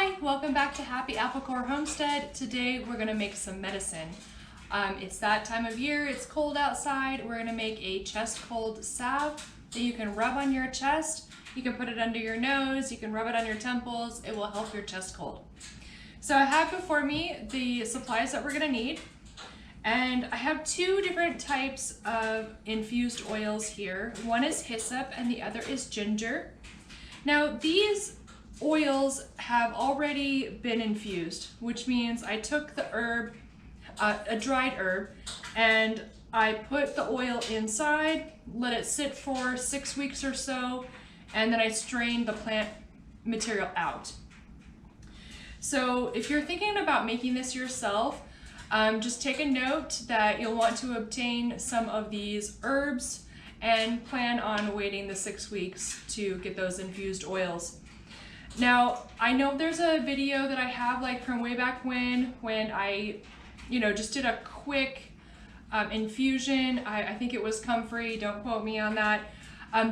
Hi, welcome back to Happy Apple Core Homestead. Today we're gonna make some medicine. It's that time of year, it's cold outside. We're gonna make a chest cold salve that you can rub on your chest. You can put it under your nose, you can rub it on your temples. It will help your chest cold. So I have before me the supplies that we're gonna need. And I have two different types of infused oils here. One is hyssop and the other is ginger. Now these oils have already been infused, which means I took the herb, a dried herb, and I put the oil inside, let it sit for 6 weeks or so, and then I strained the plant material out. So if you're thinking about making this yourself, just take a note that you'll want to obtain some of these herbs and plan on waiting the 6 weeks to get those infused oils. Now, I know there's a video that I have like from way back when I, just did a quick infusion. I think it was comfrey, don't quote me on that.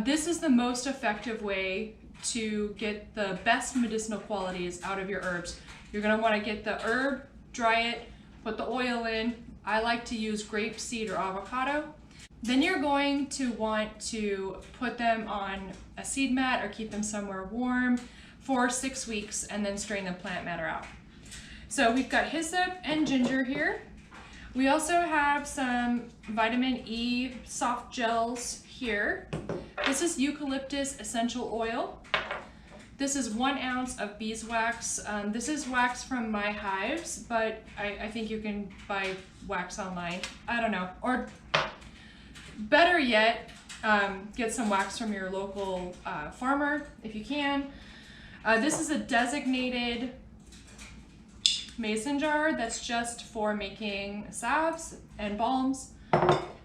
This is the most effective way to get the best medicinal qualities out of your herbs. You're gonna wanna get the herb, dry it, put the oil in. I like to use grapeseed or avocado. Then you're going to want to put them on a seed mat or keep them somewhere warm for 6 weeks and then strain the plant matter out. So we've got hyssop and ginger here. We also have some vitamin E soft gels here. This is eucalyptus essential oil. This is 1 ounce of beeswax. This is wax from my hives, but I think you can buy wax online. I don't know. Or better yet, get some wax from your local farmer if you can. This is a designated mason jar that's just for making salves and balms.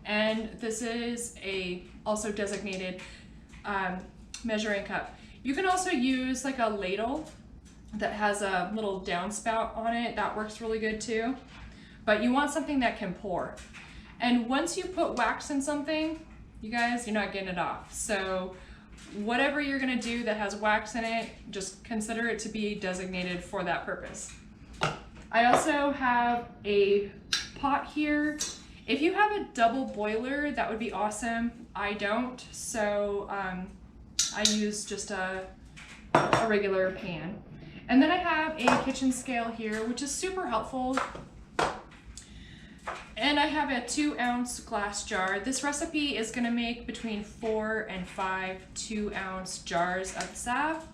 And this is a also designated measuring cup. You can also use like a ladle that has a little downspout on it. That works really good too. But you want something that can pour. And once you put wax in something, you guys, you're not getting it off. So whatever you're gonna do that has wax in it, just consider it to be designated for that purpose. I also have a pot here. If you have a double boiler, that would be awesome. I don't, so I use just a regular pan. And then I have a kitchen scale here, which is super helpful. And I have a 2 ounce glass jar. This recipe is gonna make between 4 and 5 2 ounce jars of salve.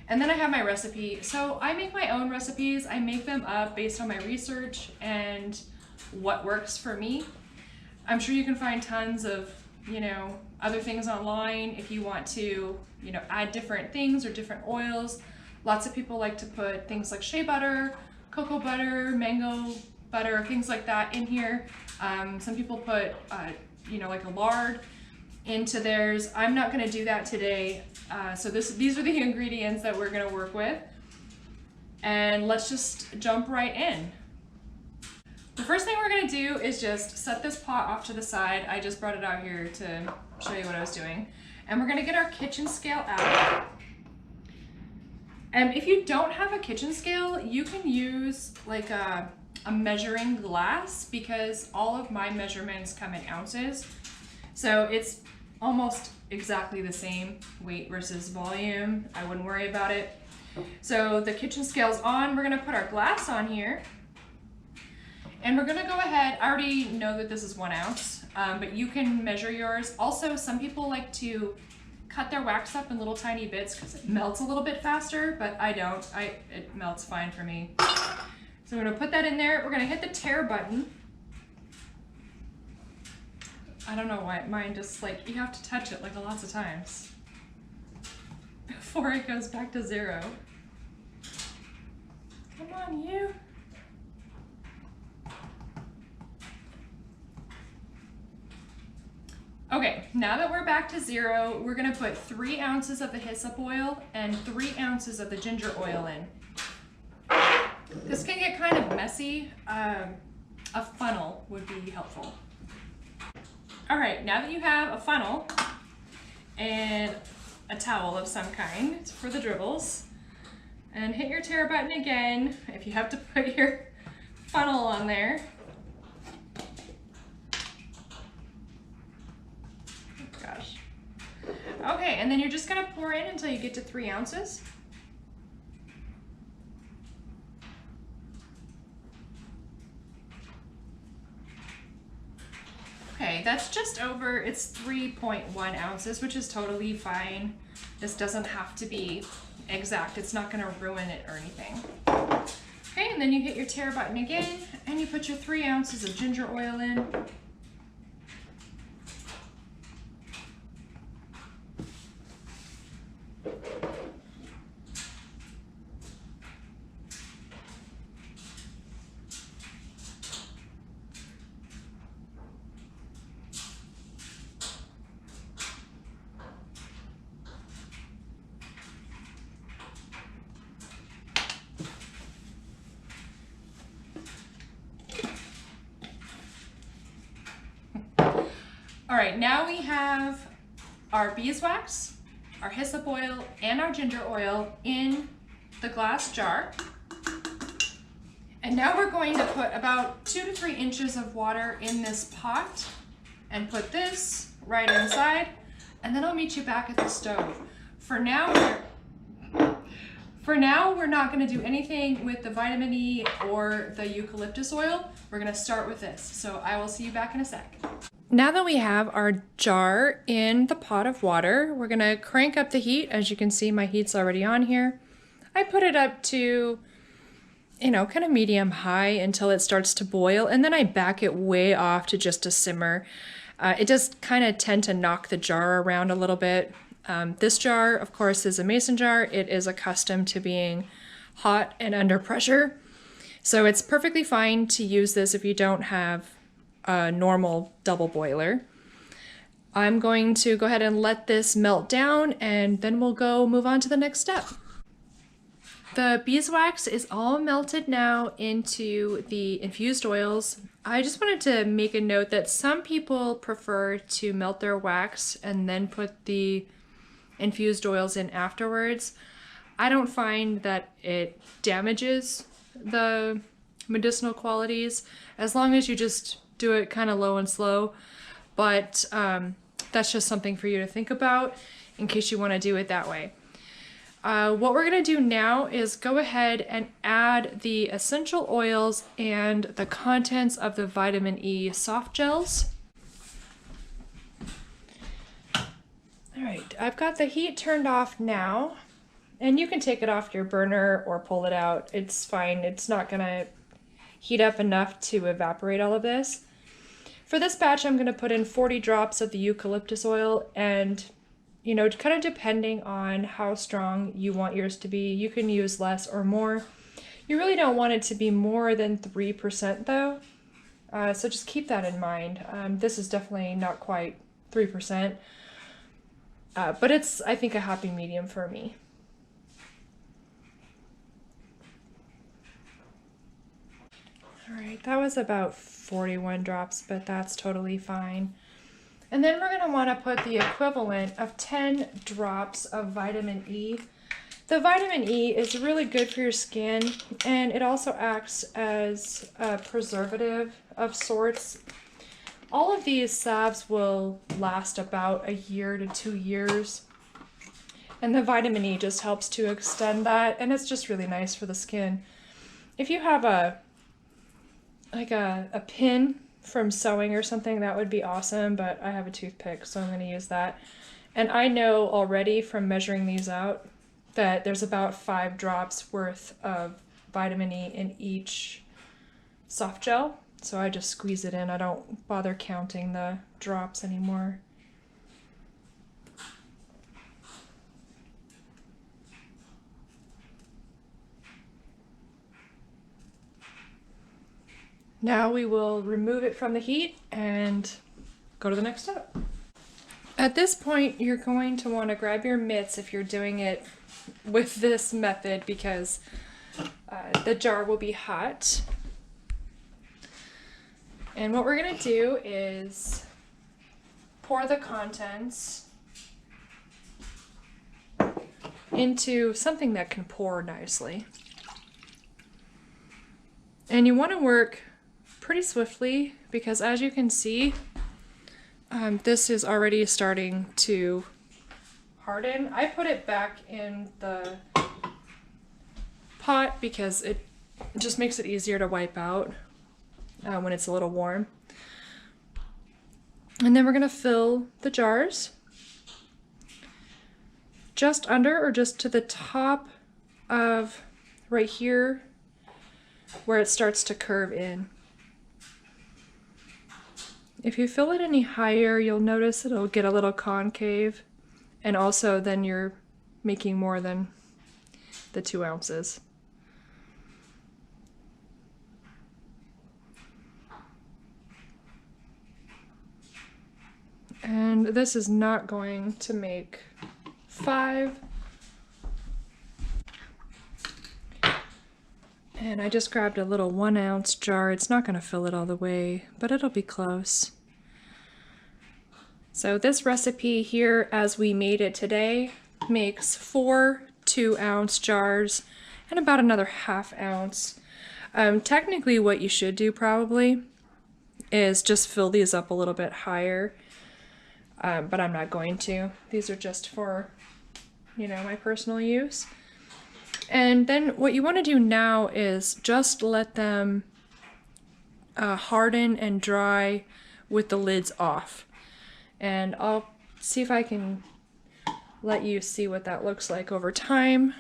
And then I have my recipe. So I make my own recipes. I make them up based on my research and what works for me. I'm sure you can find tons of, other things online if you want to, add different things or different oils. Lots of people like to put things like shea butter, cocoa butter, mango butter, things like that in here. Some people put, like a lard into theirs. I'm not gonna do that today. So these are the ingredients that we're gonna work with. And let's just jump right in. The first thing we're gonna do is just set this pot off to the side. I just brought it out here to show you what I was doing. And we're gonna get our kitchen scale out. And if you don't have a kitchen scale, you can use like a measuring glass, because all of my measurements come in ounces. So it's almost exactly the same weight versus volume. I wouldn't worry about it. So the kitchen scale's on. We're gonna put our glass on here. And we're gonna go ahead, I already know that this is 1 ounce, but you can measure yours. Also, some people like to cut their wax up in little tiny bits because it melts a little bit faster, but I don't. It melts fine for me. So we're gonna put that in there. We're gonna hit the tare button. I don't know why mine just you have to touch it like lots of times before it goes back to 0. Come on, you. Okay, now that we're back to 0, we're gonna put 3 ounces of the hyssop oil and 3 ounces of the ginger oil in. This can get kind of messy. A funnel would be helpful. All right, now that you have a funnel and a towel of some kind for the dribbles, And hit your tare button again if you have to put your funnel on there. Gosh. Okay, and then you're just gonna pour in until you get to 3 ounces. Okay, that's just over, it's 3.1 ounces, which is totally fine. This doesn't have to be exact. It's not gonna ruin it or anything. Okay, and then you hit your tare button again, and you put your 3 ounces of ginger oil in. All right, now we have our beeswax, our hyssop oil, and our ginger oil in the glass jar. And now we're going to put about 2 to 3 inches of water in this pot and put this right inside, and then I'll meet you back at the stove. For now, we're not going to do anything with the vitamin E or the eucalyptus oil. We're going to start with this. So I will see you back in a sec. Now that we have our jar in the pot of water, we're gonna crank up the heat. As you can see, my heat's already on here. I put it up to, kind of medium high until it starts to boil, and then I back it way off to just a simmer. It does kind of tend to knock the jar around a little bit. This jar, of course, is a mason jar. It is accustomed to being hot and under pressure. So it's perfectly fine to use this if you don't have a normal double boiler. I'm going to go ahead and let this melt down, and then we'll go move on to the next step. The beeswax is all melted now into the infused oils. I just wanted to make a note that some people prefer to melt their wax and then put the infused oils in afterwards. I don't find that it damages the medicinal qualities as long as you just do it kind of low and slow, but that's just something for you to think about in case you want to do it that way. What we're going to do now is go ahead and add the essential oils and the contents of the vitamin E soft gels. All right, I've got the heat turned off now, and you can take it off your burner or pull it out. It's fine. It's not going to heat up enough to evaporate all of this. For this batch, I'm going to put in 40 drops of the eucalyptus oil, and kind of depending on how strong you want yours to be, you can use less or more. You really don't want it to be more than 3% though, so just keep that in mind. This is definitely not quite 3%, but it's, I think, a happy medium for me. All right, that was about 41 drops, but that's totally fine. And then we're going to want to put the equivalent of 10 drops of vitamin E. The vitamin E is really good for your skin, and it also acts as a preservative of sorts. All of these salves will last about a year to 2 years, and the vitamin E just helps to extend that, and it's just really nice for the skin. If you have a pin from sewing or something, that would be awesome, but I have a toothpick, so I'm going to use that. And I know already from measuring these out that there's about 5 drops worth of vitamin E in each soft gel, so I just squeeze it in. I don't bother counting the drops anymore. Now we will remove it from the heat and go to the next step. At this point, you're going to want to grab your mitts if you're doing it with this method, because the jar will be hot. And what we're going to do is pour the contents into something that can pour nicely. And you want to work pretty swiftly because, as you can see, this is already starting to harden. I put it back in the pot because it just makes it easier to wipe out when it's a little warm. And then we're going to fill the jars just under or just to the top of right here where it starts to curve in. If you fill it any higher, you'll notice it'll get a little concave, and also then you're making more than the 2 ounces. And this is not going to make 5. And I just grabbed a little 1 ounce jar. It's not going to fill it all the way, but it'll be close. So this recipe here, as we made it today, makes 4 2-ounce jars and about another 1/2 ounce. Technically what you should do probably is just fill these up a little bit higher, but I'm not going to. These are just for, you know, my personal use. And then what you want to do now is just let them harden and dry with the lids off. And I'll see if I can let you see what that looks like over time.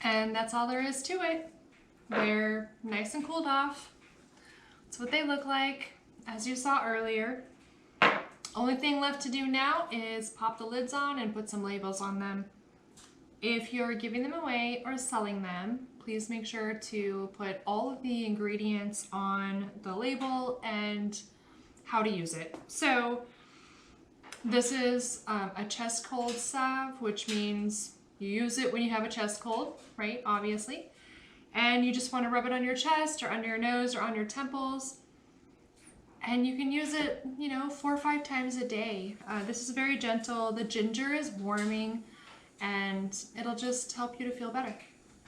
And that's all there is to it. They're nice and cooled off. That's what they look like, as you saw earlier. Only thing left to do now is pop the lids on and put some labels on them. If you're giving them away or selling them, please make sure to put all of the ingredients on the label and how to use it. So this is a chest cold salve, which means you use it when you have a chest cold, right? Obviously. And you just want to rub it on your chest or under your nose or on your temples. And you can use it, you know, 4 or 5 times a day. This is very gentle. The ginger is warming and it'll just help you to feel better.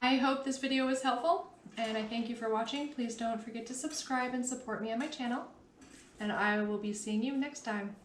I hope this video was helpful and I thank you for watching. Please don't forget to subscribe and support me on my channel. And I will be seeing you next time.